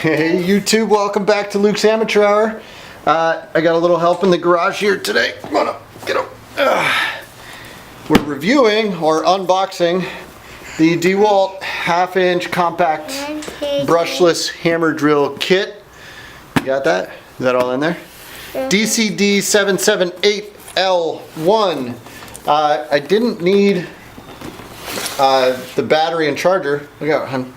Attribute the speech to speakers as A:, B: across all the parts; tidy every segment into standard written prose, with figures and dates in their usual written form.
A: Hey YouTube, welcome back to Luke's Amateur Hour. I got a little help in the garage here today. Come on up, get up. We're reviewing or unboxing the DeWalt half-inch compact brushless hammer drill kit. You got that? Is that all in there? DCD 778L1. I didn't need the battery and charger. Look out, hun.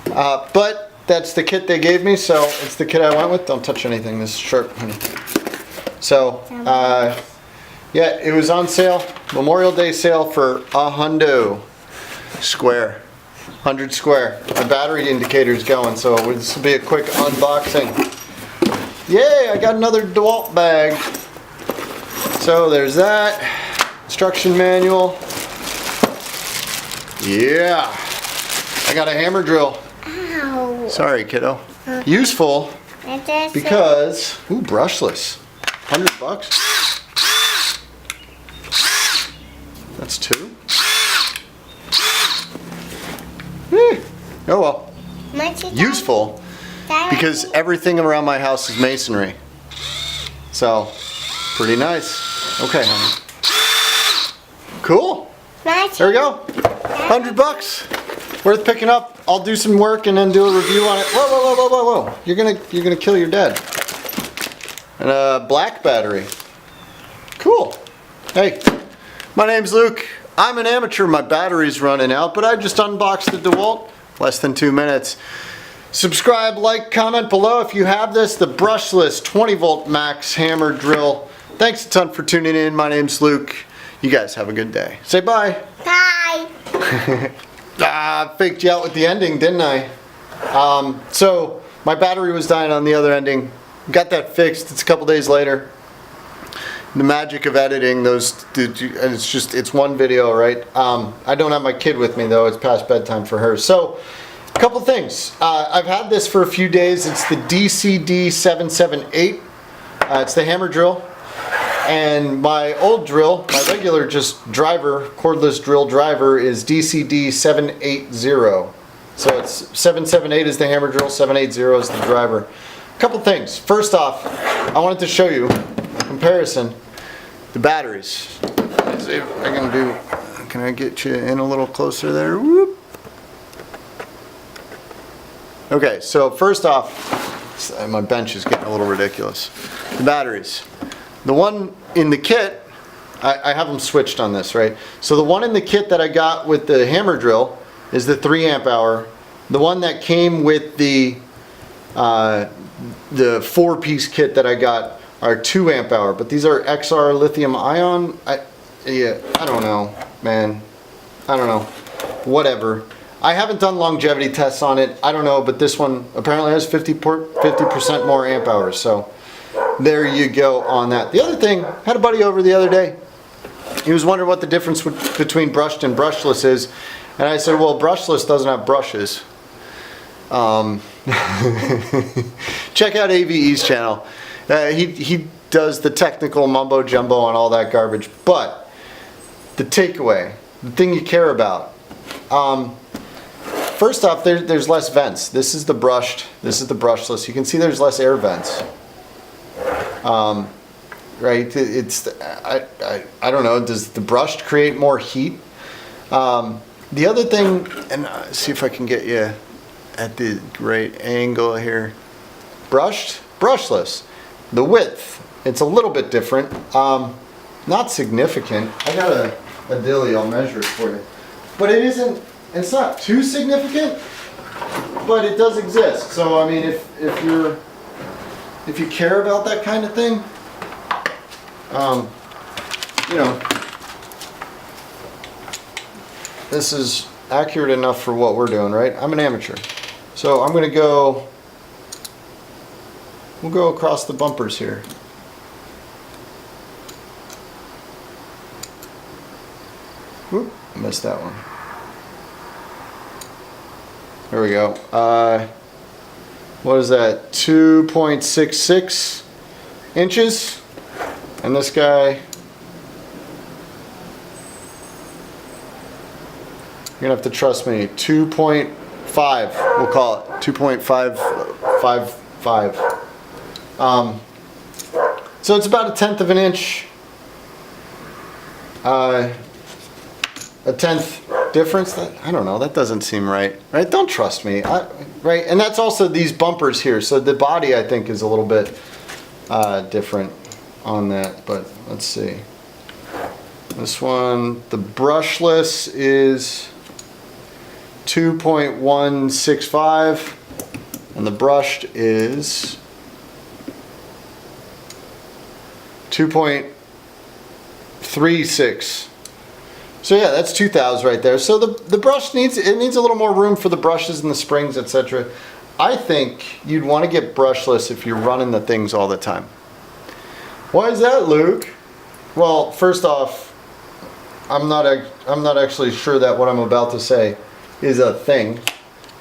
A: But that's the kit they gave me, so it's the kit I went with. Don't touch anything. This is sharp, honey. So, yeah, it was on sale. Memorial Day sale for $100 square. 100 square. My battery indicator's going, so this will be a quick unboxing. Yay! I got another DeWalt bag. So there's that. Instruction manual. Yeah. I got a hammer drill. Ow. Sorry, kiddo. Useful because brushless. $100. That's two. Oh well. Useful because everything around my house is masonry. So, pretty nice. Okay, honey. Cool. There we go. $100. Worth picking up. I'll do some work and then do a review on it. Whoa, whoa, whoa, whoa, whoa, whoa. You're gonna kill your dad. And a black battery. Cool. Hey, my name's Luke. I'm an amateur. My battery's running out, but I just unboxed the DeWalt. Less than 2 minutes. Subscribe, like, comment below if you have this. The brushless 20 volt max hammer drill. Thanks a ton for tuning in. My name's Luke. You guys have a good day. Say bye.
B: Bye.
A: Faked you out with the ending, didn't I? So my battery was dying on the other ending. Got that fixed. It's a couple days later. The magic of editing those, it's one video, right? I don't have my kid with me though. It's past bedtime for her. So a couple things. I've had this for a few days. It's the DCD 778. It's the hammer drill. And my old drill, my regular just driver, cordless drill driver is DCD 780. So it's 778 is the hammer drill, 780 is the driver. A couple things. First off, I wanted to show you a comparison. The batteries. Let's see if I can do, can I get you in a little closer there? Whoop. Okay, so first off, my bench is getting a little ridiculous. The batteries. The one in the kit, I have them switched on this, right? So the one in the kit that I got with the hammer drill is the 3 amp hour. The one that came with the 4-piece kit that I got are 2 amp hour. But these are XR lithium ion. I don't know, man. I don't know. Whatever. I haven't done longevity tests on it. I don't know, but this one apparently has 50% more amp hours. So there you go on that. The other thing, I had a buddy over the other day. He was wondering what the difference between brushed and brushless is. And I said, well, brushless doesn't have brushes. Check out AVE's channel. He does the technical mumbo jumbo on all that garbage. But the takeaway, the thing you care about. First off, there's less vents. This is the brushed, this is the brushless. You can see there's less air vents. Right? I don't know. Does the brushed create more heat? The other thing, and see if I can get you at the right angle here. Brushed, brushless. The width, it's a little bit different. Not significant. I got a dilly. I'll measure it for you. But it isn't. It's not too significant. But it does exist. So I mean, if you care about that kind of thing, you know, this is accurate enough for what we're doing, right? I'm an amateur. So I'm gonna go, we'll go across the bumpers here. Whoop, I missed that one. There we go. What is that? 2.66 inches. And this guy, you're gonna have to trust me, 2.5, we'll call it 2.5 5.5. So it's about 1/10 of an inch. A 1/10 difference. I don't know. That doesn't seem right. Right? Don't trust me. Right? And that's also these bumpers here. So the body, I think, is a little bit different on that. But let's see. This one, the brushless is 2.165, and the brushed is 2.36. So yeah, that's 2 thous right there. So the brush needs a little more room for the brushes and the springs, etc. I think you'd want to get brushless if you're running the things all the time. Why is that, Luke? Well, first off, I'm not actually sure that what I'm about to say is a thing.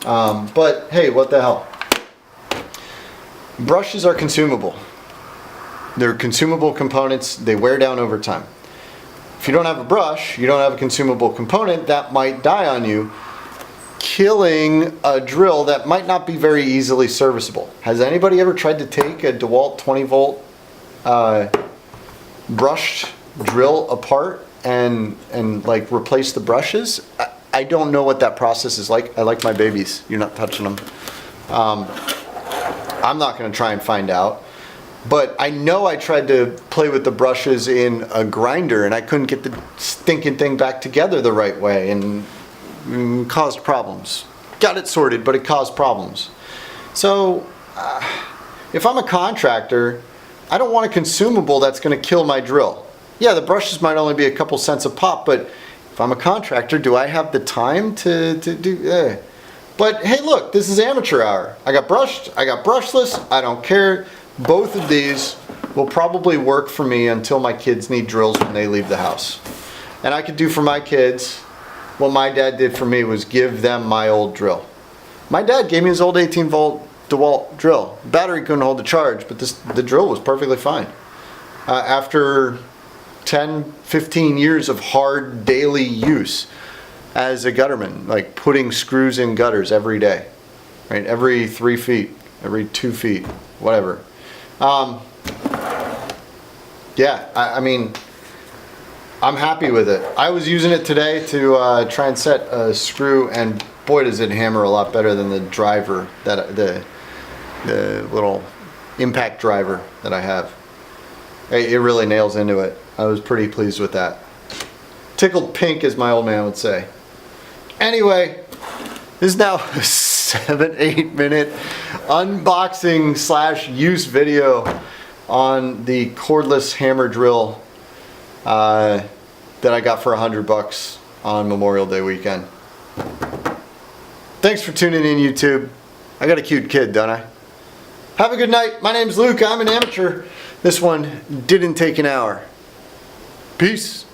A: But hey, what the hell? Brushes are consumable. They're consumable components. They wear down over time. If you don't have a brush, you don't have a consumable component that might die on you, killing a drill that might not be very easily serviceable. Has anybody ever tried to take a DeWalt 20 volt brushed drill apart and like replace the brushes? I don't know what that process is like. I like my babies. You're not touching them. I'm not going to try and find out. But I know I tried to play with the brushes in a grinder and I couldn't get the stinking thing back together the right way and caused problems. Got it sorted, but it caused problems. So if I'm a contractor, I don't want a consumable that's going to kill my drill. Yeah, the brushes might only be a couple cents a pop, but if I'm a contractor, do I have the time to do? But hey, look, this is amateur hour. I got brushed, I got brushless, I don't care. Both of these will probably work for me until my kids need drills when they leave the house. And I could do for my kids what my dad did for me, was give them my old drill. My dad gave me his old 18 volt DeWalt drill. The battery couldn't hold the charge, but the drill was perfectly fine. After 10, 15 years of hard daily use as a gutterman, like putting screws in gutters every day, right? Every 3 feet, every 2 feet, whatever. Yeah, I mean, I'm happy with it. I was using it today to try and set a screw, and boy does it hammer a lot better than the driver, that the little impact driver that I have. It really nails into it. I was pretty pleased with that. Tickled pink, as my old man would say. Anyway, this is now a 7-8 minute unboxing / use video on the cordless hammer drill that I got for $100 on Memorial Day weekend. Thanks for tuning in, YouTube. I got a cute kid, don't I? Have a good night. My name's Luke. I'm an amateur. This one didn't take an hour. Peace.